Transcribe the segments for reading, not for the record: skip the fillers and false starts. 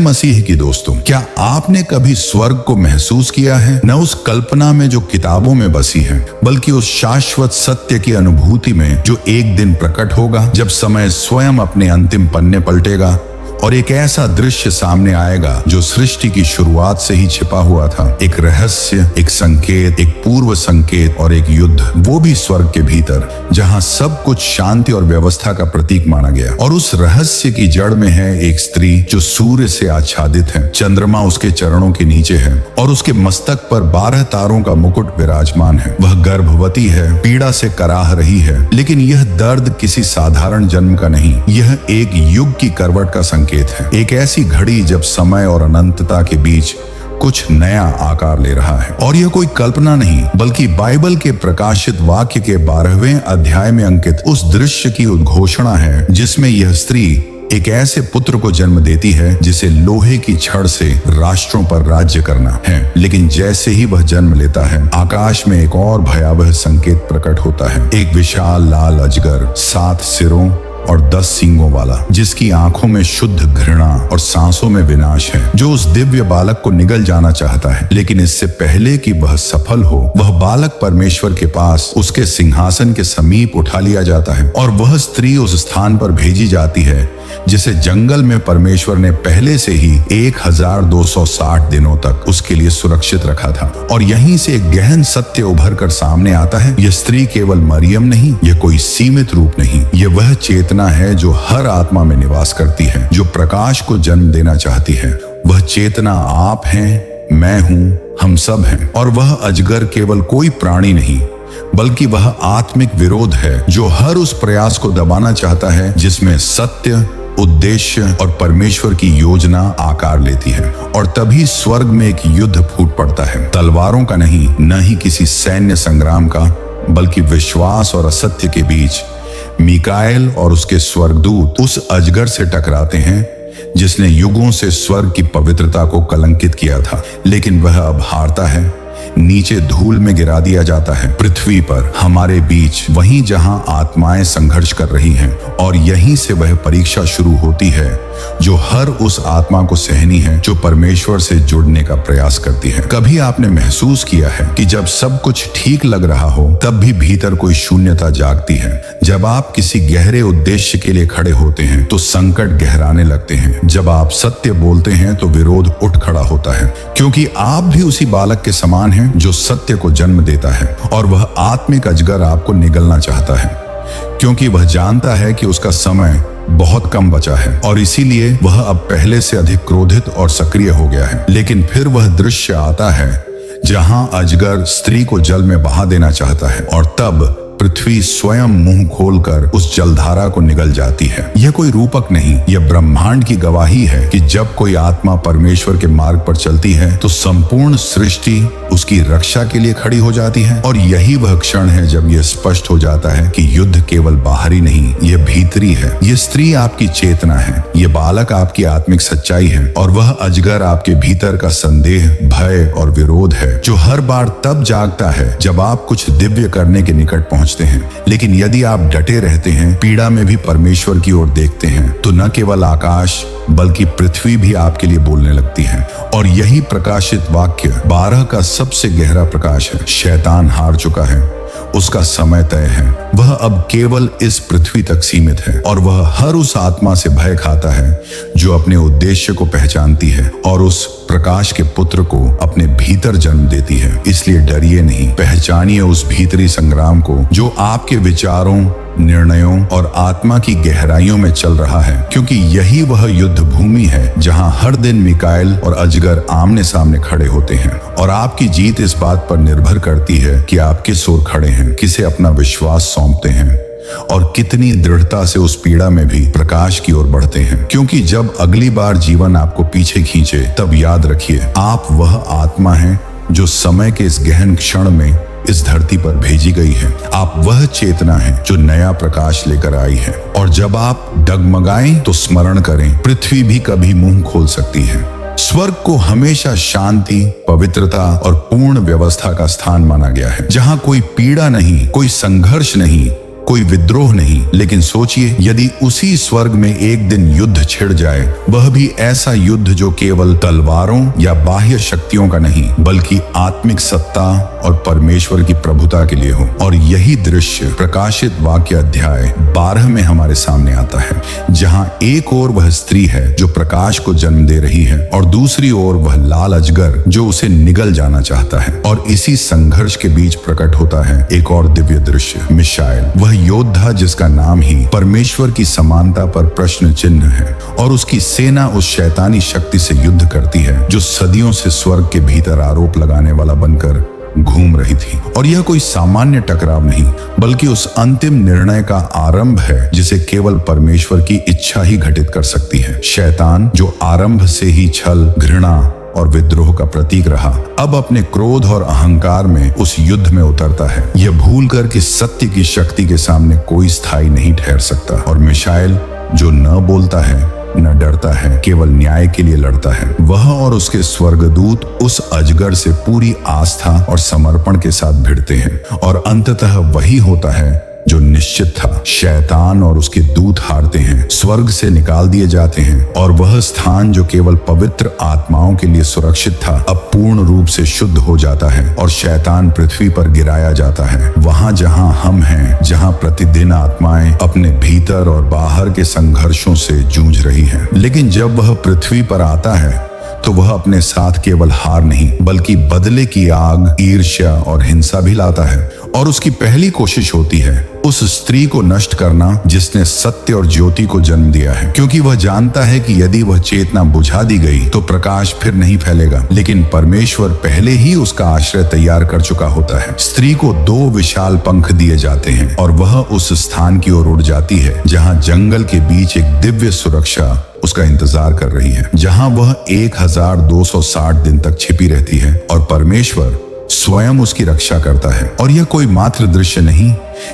मसीह की दोस्तों, क्या आपने कभी स्वर्ग को महसूस किया है? न उस कल्पना में जो किताबों में बसी है, बल्कि उस शाश्वत सत्य की अनुभूति में जो एक दिन प्रकट होगा, जब समय स्वयं अपने अंतिम पन्ने पलटेगा और एक ऐसा दृश्य सामने आएगा जो सृष्टि की शुरुआत से ही छिपा हुआ था। एक रहस्य, एक संकेत, एक पूर्व संकेत और एक युद्ध, वो भी स्वर्ग के भीतर, जहां सब कुछ शांति और व्यवस्था का प्रतीक माना गया। और उस रहस्य की जड़ में है एक स्त्री जो सूर्य से आच्छादित है, चंद्रमा उसके चरणों के नीचे है और उसके मस्तक पर 12 तारों का मुकुट विराजमान है। वह गर्भवती है, पीड़ा से कराह रही है, लेकिन यह दर्द किसी साधारण जन्म का नहीं, यह एक युग की करवट का संकेत है। एक ऐसी घड़ी जब समय और अनंतता के बीच कुछ नया आकार ले रहा है। और यह कोई कल्पना नहीं, बल्कि बाइबल के प्रकाशित वाक्य के 12वें अध्याय में अंकित उस दृश्य की उद्घोषणा है, जिसमें यह स्त्री एक ऐसे पुत्र को जन्म देती है जिसे लोहे की छड़ से राष्ट्रों पर राज्य करना है। लेकिन जैसे ही वह जन्म लेता है, आकाश में एक और भयावह संकेत प्रकट होता है। एक विशाल लाल अजगर, 7 सिरों और 10 सींगों वाला, जिसकी आंखों में शुद्ध घृणा और सांसों में विनाश है, जो उस दिव्य बालक को निगल जाना चाहता है। लेकिन इससे पहले कि वह सफल हो, वह बालक परमेश्वर के पास उसके सिंहासन के समीप उठा लिया जाता है और वह स्त्री उस स्थान पर भेजी जाती है जिसे जंगल में परमेश्वर ने पहले से ही 1260 दिनों तक उसके लिए सुरक्षित रखा था। और यहीं से एक गहन सत्य उभर कर सामने आता है। यह स्त्री केवल मरियम नहीं, यह कोई सीमित रूप नहीं, यह वह चेतना है जो हर आत्मा में निवास करती है, जो प्रकाश को जन्म देना चाहती है। वह चेतना आप हैं, मैं हूं, हम सब हैं। और वह अजगर केवल कोई प्राणी नहीं, बल्कि वह आत्मिक विरोध है जो हर उस प्रयास को दबाना चाहता है जिसमें सत्य, उद्देश्य और परमेश्वर की योजना आकार लेती है। और तभी स्वर्ग में एक युद्ध फूट पड़ता है, तलवारों का नहीं, न ही किसी सैन्य संग्राम का, बल्कि विश्वास और असत्य के बीच। मिकाएल और उसके स्वर्गदूत उस अजगर से टकराते हैं जिसने युगों से स्वर्ग की पवित्रता को कलंकित किया था। लेकिन वह अब हारता है, नीचे धूल में गिरा दिया जाता है, पृथ्वी पर हमारे बीच, वहीं जहां आत्माएं संघर्ष कर रही हैं। और यहीं से वह परीक्षा शुरू होती है जो हर उस आत्मा को सहनी है जो परमेश्वर से जुड़ने का प्रयास करती है। कभी आपने महसूस किया है कि जब सब कुछ ठीक लग रहा हो, तब भी भीतर कोई शून्यता जागती है? जब आप किसी गहरे उद्देश्य के लिए खड़े होते हैं तो संकट गहराने लगते हैं। जब आप सत्य बोलते हैं तो विरोध उठ खड़ा होता है, क्योंकि आप भी उसी बालक के समान हैं जो सत्य को जन्म देता है। और वह आत्मिक अजगर आपको निगलना चाहता है, क्योंकि वह जानता है कि उसका समय बहुत कम बचा है और इसीलिए वह अब पहले से अधिक क्रोधित और सक्रिय हो गया है। लेकिन फिर वह दृश्य आता है जहां अजगर स्त्री को जल में बहा देना चाहता है और तब पृथ्वी स्वयं मुंह खोलकर उस जलधारा को निगल जाती है। यह कोई रूपक नहीं, यह ब्रह्मांड की गवाही है कि जब कोई आत्मा परमेश्वर के मार्ग पर चलती है तो संपूर्ण सृष्टि उसकी रक्षा के लिए खड़ी हो जाती है। और यही वह क्षण है जब यह स्पष्ट हो जाता है कि युद्ध केवल बाहरी नहीं, यह भीतरी है। यह स्त्री आपकी चेतना है, यह बालक आपकी आत्मिक सच्चाई है और वह अजगर आपके भीतर का संदेह, भय और विरोध है, जो हर बार तब जागता है जब आप कुछ दिव्य करने के निकट पहुंचते हैं। लेकिन यदि आप डटे रहते हैं, पीड़ा में भी परमेश्वर की ओर देखते हैं, तो न केवल आकाश बल्कि पृथ्वी भी आपके लिए बोलने लगती है। और यही प्रकाशित वाक्य 12 का सबसे गहरा प्रकाश है। शैतान हार चुका है, उसका समय तय है, वह अब केवल इस पृथ्वी तक सीमित है। और वह हर उस आत्मा से भय खाता है जो अपने उद्देश्य को पहचानती है और उस प्रकाश के पुत्र को अपने भीतर जन्म देती है। इसलिए डरिए नहीं, पहचानिए उस भीतरी संग्राम को जो आपके विचारों, निर्णयों और आत्मा की गहराइयों में चल रहा है, क्योंकि यही वह युद्ध भूमि है जहां हर दिन मिकाएल और अजगर आमने सामने खड़े होते हैं। और आपकी जीत इस बात पर निर्भर करती है कि आप किस ओर खड़े हैं, किसे अपना विश्वास सौंपते हैं और कितनी दृढ़ता से उस पीड़ा में भी प्रकाश की ओर बढ़ते हैं। क्योंकि जब अगली बार जीवन आपको पीछे खींचे, तब याद रखिए, आप वह आत्मा हैं जो समय के इस गहन क्षण में इस धरती पर भेजी गई है। आप वह चेतना है जो नया प्रकाश लेकर आई है। और जब आप डगमगाएं तो स्मरण करें, पृथ्वी भी कभी मुंह खोल सकती है। स्वर्ग को हमेशा शांति, पवित्रता और पूर्ण व्यवस्था का स्थान माना गया है, जहां कोई पीड़ा नहीं, कोई संघर्ष नहीं, कोई विद्रोह नहीं। लेकिन सोचिए, यदि उसी स्वर्ग में एक दिन युद्ध छिड़ जाए, वह भी ऐसा युद्ध जो केवल तलवारों या बाह्य शक्तियों का नहीं, बल्कि आत्मिक सत्ता और परमेश्वर की प्रभुता के लिए हो। और यही दृश्य प्रकाशित वाक्य अध्याय 12 में हमारे सामने आता है, जहां एक ओर वह स्त्री है जो प्रकाश को जन्म दे रही है और दूसरी ओर वह लाल अजगर जो उसे निगल जाना चाहता है। और इसी संघर्ष के बीच प्रकट होता है एक और दिव्य दृश्य, मिशाएल, वह योद्धा जिसका नाम ही परमेश्वर की समानता पर प्रश्न चिन्ह है। और उसकी सेना उस शैतानी शक्ति से युद्ध करती है जो सदियों से स्वर्ग के भीतर आरोप लगाने वाला बनकर घूम रही थी। और यह कोई सामान्य टकराव नहीं, बल्कि उस अंतिम निर्णय का आरंभ है जिसे केवल परमेश्वर की इच्छा ही घटित कर सकती है। शैतान, जो आरंभ से ही छल, घृणा और विद्रोह का प्रतीक रहा, अब अपने क्रोध और अहंकार में उस युद्ध में उतरता है, यह भूलकर कि सत्य की शक्ति के सामने कोई स्थायी नहीं ठहर सकता। और मिशाएल, जो न बोलता है, न डरता है, केवल न्याय के लिए लड़ता है, वह और उसके स्वर्गदूत उस अजगर से पूरी आस्था और समर्पण के साथ भिड़ते हैं। और अंततः वही होता है जो निश्चित था। शैतान और उसके दूत हारते हैं, स्वर्ग से निकाल दिए जाते हैं, और वह स्थान जो केवल पवित्र आत्माओं के लिए सुरक्षित था, अब पूर्ण रूप से शुद्ध हो जाता है और शैतान पृथ्वी पर गिराया जाता है। वहां जहां हम हैं, जहां प्रतिदिन आत्माएं अपने भीतर और बाहर के संघर्षों से जूझ रही हैं। लेकिन जब वह पृथ्वी पर आता है तो वह अपने साथ केवल हार नहीं, बल्कि बदले की आग, ईर्ष्या और हिंसा भी लाता है। और उसकी पहली कोशिश होती है उस स्त्री को नष्ट करना जिसने सत्य और ज्योति को जन्म दिया है, क्योंकि वह जानता है कि यदि वह चेतना बुझा दी गई तो प्रकाश फिर नहीं फैलेगा। लेकिन परमेश्वर पहले ही उसका आश्रय तैयार कर चुका होता है। स्त्री को 2 विशाल पंख दिए जाते हैं और वह उस स्थान की ओर उड़ जाती है जहां जंगल के बीच एक दिव्य सुरक्षा उसका इंतजार कर रही है, जहां वह 1260 दिन तक छिपी रहती है और परमेश्वर स्वयं उसकी रक्षा करता है। और यह कोई मात्र दृश्य नहीं,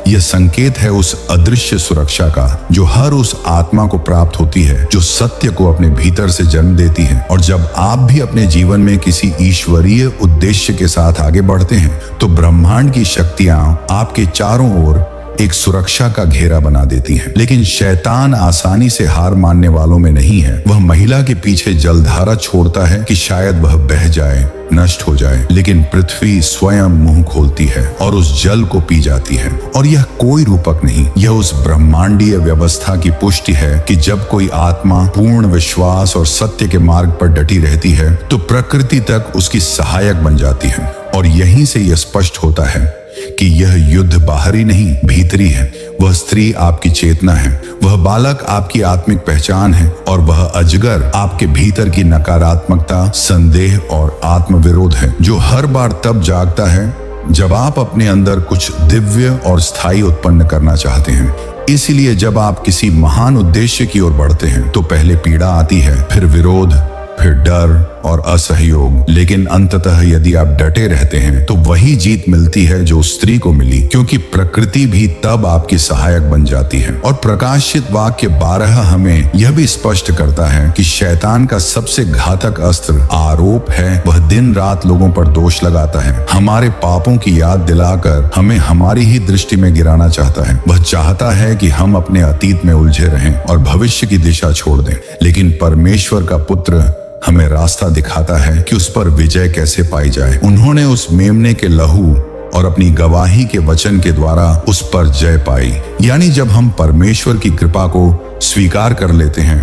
यह संकेत है उस अदृश्य सुरक्षा का जो हर उस आत्मा को प्राप्त होती है जो सत्य को अपने भीतर से जन्म देती है। और जब आप भी अपने जीवन में किसी ईश्वरीय उद्देश्य के साथ आगे बढ़ते हैं तो ब्रह्मांड की शक्तियां आपके चारों ओर एक सुरक्षा का घेरा बना देती हैं। लेकिन शैतान आसानी से हार मानने वालों में नहीं है। वह महिला के पीछे जलधारा छोड़ता है कि शायद वह बह जाए, नष्ट हो जाए, लेकिन पृथ्वी स्वयं मुंह खोलती है और उस जल को पी जाती है। और यह कोई रूपक नहीं, यह उस ब्रह्मांडीय व्यवस्था की पुष्टि है कि जब कोई आत्मा पूर्ण विश्वास और सत्य के मार्ग पर डटी रहती है तो प्रकृति तक उसकी सहायक बन जाती है। और यहीं से यह स्पष्ट होता है कि यह युद्ध बाहरी नहीं, भीतरी है। वह स्त्री आपकी चेतना है, वह बालक आपकी आत्मिक पहचान है, और वह अजगर आपके भीतर की नकारात्मकता, संदेह और आत्मविरोध है, जो हर बार तब जागता है जब आप अपने अंदर कुछ दिव्य और स्थायी उत्पन्न करना चाहते हैं। इसलिए जब आप किसी महान उद्देश्य की ओर बढ़ते हैं तो पहले पीड़ा आती है, फिर विरोध, फिर डर और असहयोग। लेकिन अंततः यदि आप डटे रहते हैं तो वही जीत मिलती है जो स्त्री को मिली, क्योंकि प्रकृति भी तब आपकी सहायक बन जाती है। और प्रकाशित वाक्य 12 हमें यह भी स्पष्ट करता है कि शैतान का सबसे घातक अस्त्र आरोप है। वह दिन रात लोगों पर दोष लगाता है, हमारे पापों की याद दिलाकर हमें हमारी ही दृष्टि में गिराना चाहता है। वह चाहता है कि हम अपने अतीत में उलझे रहें और भविष्य की दिशा छोड़ दें। लेकिन परमेश्वर का पुत्र हमें रास्ता दिखाता है कि उस पर विजय कैसे पाई जाए। उन्होंने उस मेमने के लहू और अपनी गवाही के वचन के द्वारा उस पर जय पाई। यानी जब हम परमेश्वर की कृपा को स्वीकार कर लेते हैं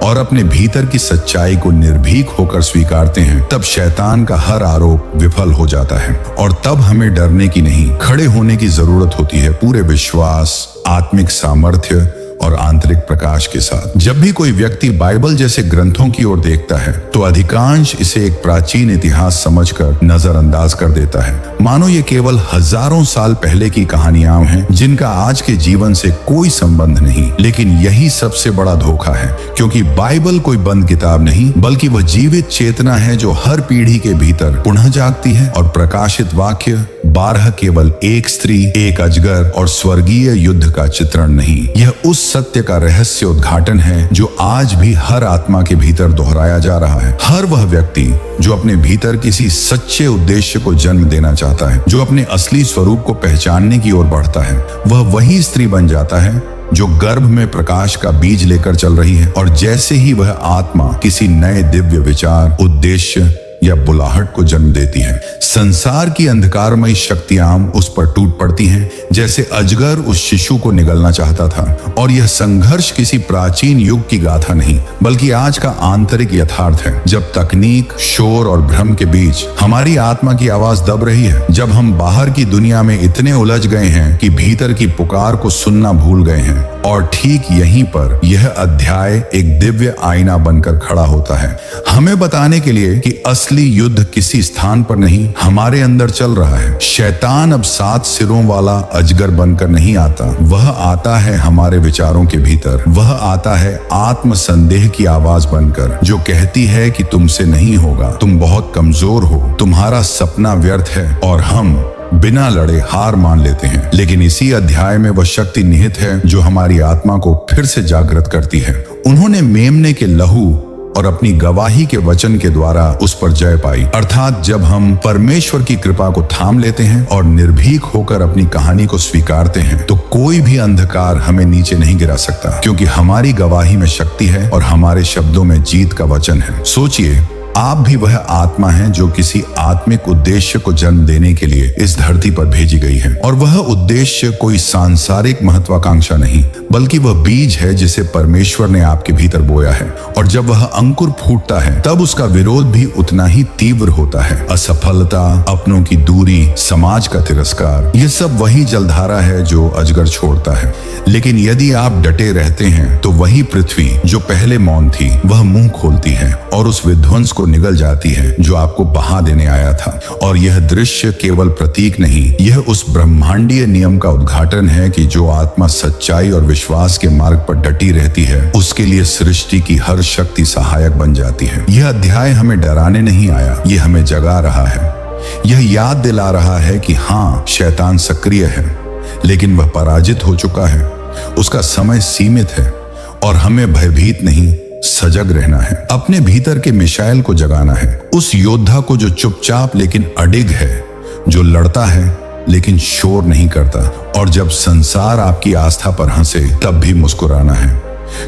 और अपने भीतर की सच्चाई को निर्भीक होकर स्वीकारते हैं, तब शैतान का हर आरोप विफल हो जाता है। और तब हमें डरने की नहीं, खड़े होने की जरूरत होती है, पूरे विश्वास, आत्मिक सामर्थ्य और आंतरिक प्रकाश के साथ। जब भी कोई व्यक्ति बाइबल जैसे ग्रंथों की ओर देखता है तो अधिकांश इसे एक प्राचीन इतिहास समझकर नजरअंदाज कर देता है, मानो ये केवल हजारों साल पहले की कहानियां हैं जिनका आज के जीवन से कोई संबंध नहीं। लेकिन यही सबसे बड़ा धोखा है, क्योंकि बाइबल कोई बंद किताब नहीं, बल्कि वह जीवित चेतना है जो हर पीढ़ी के भीतर पुनः जागती है। और प्रकाशित वाक्य 12 केवल एक स्त्री, एक अजगर और स्वर्गीय युद्ध का चित्रण नहीं, यह उस सत्य का रहस्य उद्घाटन है जो आज भी हर आत्मा के भीतर दोहराया जा रहा है। हर वह व्यक्ति जो अपने भीतर किसी सच्चे उद्देश्य को जन्म देना चाहता जाता है, जो अपने असली स्वरूप को पहचानने की ओर बढ़ता है, वह वही स्त्री बन जाता है जो गर्भ में प्रकाश का बीज लेकर चल रही है। और जैसे ही वह आत्मा किसी नए दिव्य विचार, उद्देश्य या बुलाहट को जन्म देती है, संसार की अंधकारमयी शक्तियां उस पर टूट पड़ती हैं, जैसे अजगर उस शिशु को निगलना चाहता था। और यह संघर्ष किसी प्राचीन युग की गाथा नहीं, बल्कि आज का आंतरिक यथार्थ है। जब तकनीक, शोर और भ्रम के बीच हमारी आत्मा की आवाज दब रही है, जब हम बाहर की दुनिया में इतने उलझ गए हैं कि भीतर की पुकार को सुनना भूल गए हैं, और ठीक यहीं पर यह अध्याय एक दिव्य आईना बनकर खड़ा होता है, हमें बताने के लिए कि असली युद्ध किसी स्थान पर नहीं, हमारे अंदर चल रहा है। शैतान अब 7 सिरों वाला अजगर बनकर नहीं आता, वह आता है हमारे विचारों के भीतर। वह आता है आत्म संदेह की आवाज बनकर, जो कहती है कि तुमसे नहीं होगा, तुम बहुत कमजोर हो, तुम्हारा सपना व्यर्थ है। और हम बिना लड़े हार मान लेते हैं। लेकिन इसी अध्याय में वह शक्ति निहित है जो हमारी आत्मा को फिर से जागृत करती है। उन्होंने मेमने के लहू और अपनी गवाही के वचन के द्वारा उस पर जय पाई। अर्थात जब हम परमेश्वर की कृपा को थाम लेते हैं और निर्भीक होकर अपनी कहानी को स्वीकारते हैं, तो कोई भी अंधकार हमें नीचे नहीं गिरा सकता, क्योंकि हमारी गवाही में शक्ति है और हमारे शब्दों में जीत का वचन है। सोचिए, आप भी वह आत्मा हैं जो किसी आत्मिक उद्देश्य को जन्म देने के लिए इस धरती पर भेजी गई है। और वह उद्देश्य कोई सांसारिक महत्वाकांक्षा नहीं, बल्कि वह बीज है जिसे परमेश्वर ने आपके भीतर बोया है। और जब वह अंकुर फूटता है, तब उसका विरोध भी उतना ही तीव्र होता है। असफलता, अपनों की दूरी, समाज का तिरस्कार, यह सब वही जलधारा है जो अजगर छोड़ता है। लेकिन यदि आप डटे रहते हैं, तो वही पृथ्वी जो पहले मौन थी, वह मुंह खोलती है और उस विध्वंस को निगल जाती है जो आपको बहा देने आया था। और यह दृश्य केवल प्रतीक नहीं, यह उस ब्रह्मांडीय नियम का उद्घाटन है कि जो आत्मा सच्चाई और विश्वास के मार्ग पर डटी रहती है, उसके लिए सृष्टि की हर शक्ति सहायक बन जाती है। यह अध्याय हमें डराने नहीं आया, यह हमें जगा रहा है। यह याद दिला रहा है कि हाँ, शैतान सक्रिय है, लेकिन वह पराजित हो चुका है। उसका समय सीमित है और हमें भयभीत नहीं, सजग रहना है। अपने भीतर के मिशाइल को जगाना है, उस योद्धा को जो चुपचाप लेकिन अडिग है, जो लड़ता है लेकिन शोर नहीं करता। और जब संसार आपकी आस्था पर हंसे, तब भी मुस्कुराना है,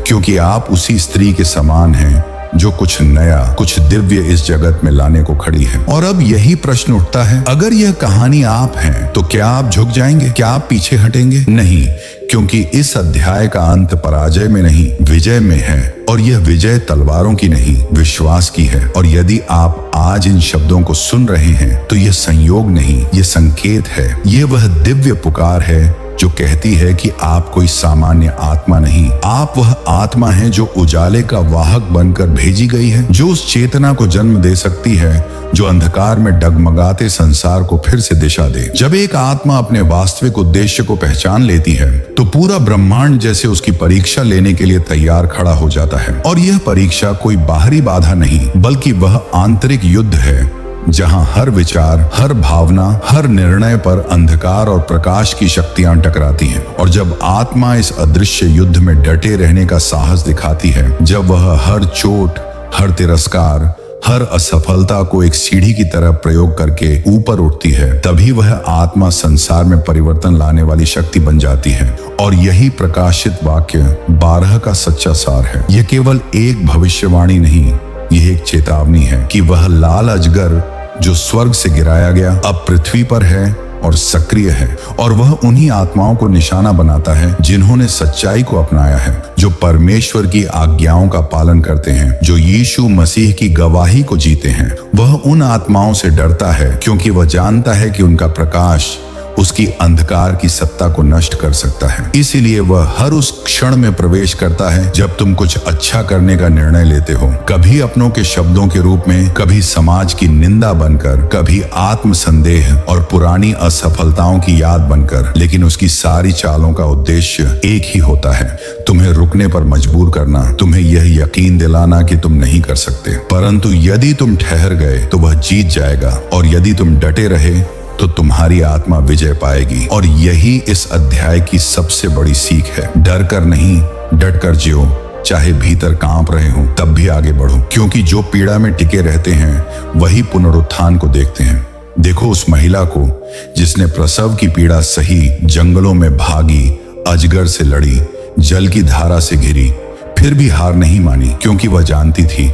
क्योंकि आप उसी स्त्री के समान हैं जो कुछ नया, कुछ दिव्य इस जगत में लाने को खड़ी है। और अब यही प्रश्न उठता है, अगर यह कहानी आप हैं, तो क्या आप झुक जाएंगे? क्या आप पीछे हटेंगे? नहीं, क्योंकि इस अध्याय का अंत पराजय में नहीं, विजय में है। और यह विजय तलवारों की नहीं, विश्वास की है। और यदि आप आज इन शब्दों को सुन रहे हैं, तो यह संयोग नहीं, यह संकेत है। यह वह दिव्य पुकार है जो कहती है कि आप कोई सामान्य आत्मा नहीं, आप वह आत्मा हैं जो उजाले का वाहक बनकर भेजी गई है, जो उस चेतना को जन्म दे सकती है जो अंधकार में डगमगाते संसार को फिर से दिशा दे। जब एक आत्मा अपने वास्तविक उद्देश्य को पहचान लेती है, तो पूरा ब्रह्मांड जैसे उसकी परीक्षा लेने के लिए तैयार खड़ा हो जाता है। और यह परीक्षा कोई बाहरी बाधा नहीं, बल्कि वह आंतरिक युद्ध है, जहां हर विचार, हर भावना, हर निर्णय पर अंधकार और प्रकाश की शक्तियां टकराती हैं। और जब आत्मा इस अदृश्य युद्ध में डटे रहने का साहस दिखाती है, जब वह हर चोट, हर तिरस्कार, हर असफलता को एक सीढ़ी की तरह प्रयोग करके ऊपर उठती है, तभी वह आत्मा संसार में परिवर्तन लाने वाली शक्ति बन जाती है। और यही प्रकाशित वाक्य 12 का सच्चा सार है। यह केवल एक भविष्यवाणी नहीं, यह एक चेतावनी है कि वह लाल अजगर जो स्वर्ग से गिराया गया, अब पृथ्वी पर है और सक्रिय है। और वह उन्हीं आत्माओं को निशाना बनाता है जिन्होंने सच्चाई को अपनाया है, जो परमेश्वर की आज्ञाओं का पालन करते हैं, जो यीशु मसीह की गवाही को जीते हैं। वह उन आत्माओं से डरता है क्योंकि वह जानता है कि उनका प्रकाश उसकी अंधकार की सत्ता को नष्ट कर सकता है। इसीलिए वह हर उस क्षण में प्रवेश करता है जब तुम कुछ अच्छा करने का निर्णय लेते हो, कभी अपनों के शब्दों के रूप में, कभी समाज की निंदा बनकर, कभी आत्म संदेह और पुरानी असफलताओं की याद बनकर। लेकिन उसकी सारी चालों का उद्देश्य एक ही होता है, तुम्हें रुकने पर मजबूर करना, तुम्हें यह यकीन दिलाना कि तुम नहीं कर सकते। परंतु यदि तुम ठहर गए तो वह जीत जाएगा, और यदि तुम डटे रहे तो तुम्हारी आत्मा विजय पाएगी। और यही इस अध्याय की सबसे बड़ी सीख है। डर कर नहीं, डट कर जियो। चाहे भीतर कांप रहे हो, तब भी आगे बढ़ो, क्योंकि जो पीड़ा में टिके रहते हैं वही पुनरुत्थान को देखते हैं। देखो उस महिला को जिसने प्रसव की पीड़ा सही, जंगलों में भागी, अजगर से लड़ी, जल की धारा से घिरी, फिर भी हार नहीं मानी, क्योंकि वह जानती थी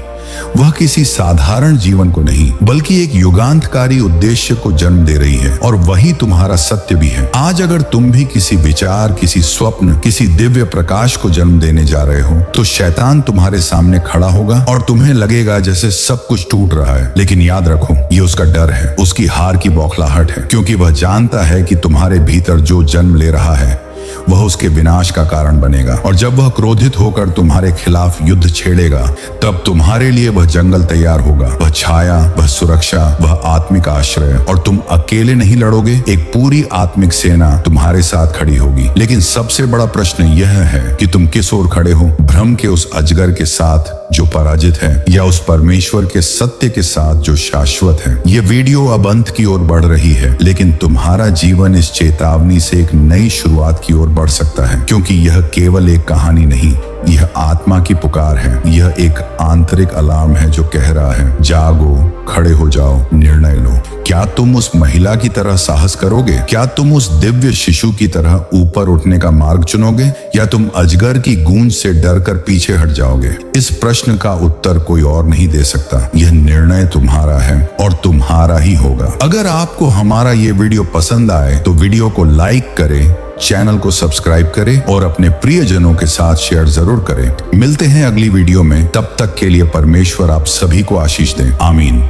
वह किसी साधारण जीवन को नहीं बल्कि एक युगांतकारी उद्देश्य को जन्म दे रही है। और वही तुम्हारा सत्य भी है। आज अगर तुम भी किसी विचार, किसी स्वप्न, किसी दिव्य प्रकाश को जन्म देने जा रहे हो, तो शैतान तुम्हारे सामने खड़ा होगा और तुम्हें लगेगा जैसे सब कुछ टूट रहा है। लेकिन याद रखो, ये उसका डर है, उसकी हार की बौखलाहट है, क्योंकि वह जानता है कि तुम्हारे भीतर जो जन्म ले रहा है वह उसके विनाश का कारण बनेगा। और जब वह क्रोधित होकर तुम्हारे खिलाफ युद्ध छेड़ेगा, तब तुम्हारे लिए वह जंगल तैयार होगा, वह छाया, वह सुरक्षा, वह आत्मिक आश्रय। और तुम अकेले नहीं लड़ोगे, एक पूरी आत्मिक सेना तुम्हारे साथ खड़ी होगी। लेकिन सबसे बड़ा प्रश्न यह है कि तुम किस ओर खड़े हो, भ्रम के उस अजगर के साथ जो पराजित है, या उस परमेश्वर के सत्य के साथ जो शाश्वत है। यह वीडियो अब अंत की ओर बढ़ रही है, लेकिन तुम्हारा जीवन इस चेतावनी से एक नई शुरुआत की ओर बढ़ सकता है, क्योंकि यह केवल एक कहानी नहीं, यह आत्मा की पुकार है। यह एक आंतरिक अलार्म है जो कह रहा है, जागो, खड़े हो जाओ, निर्णय लो। क्या तुम उस महिला की तरह साहस करोगे? क्या तुम उस दिव्य शिशु की तरह ऊपर उठने का मार्ग चुनोगे, या तुम अजगर की गूंज से डरकर पीछे हट जाओगे? इस प्रश्न का उत्तर कोई और नहीं दे सकता। यह निर्णय तुम्हारा है और तुम्हारा ही होगा। अगर आपको हमारा ये वीडियो पसंद आए तो वीडियो को लाइक करें, चैनल को सब्सक्राइब करें और अपने प्रियजनों के साथ शेयर जरूर करें। मिलते हैं अगली वीडियो में, तब तक के लिए परमेश्वर आप सभी को आशीष दें। आमीन।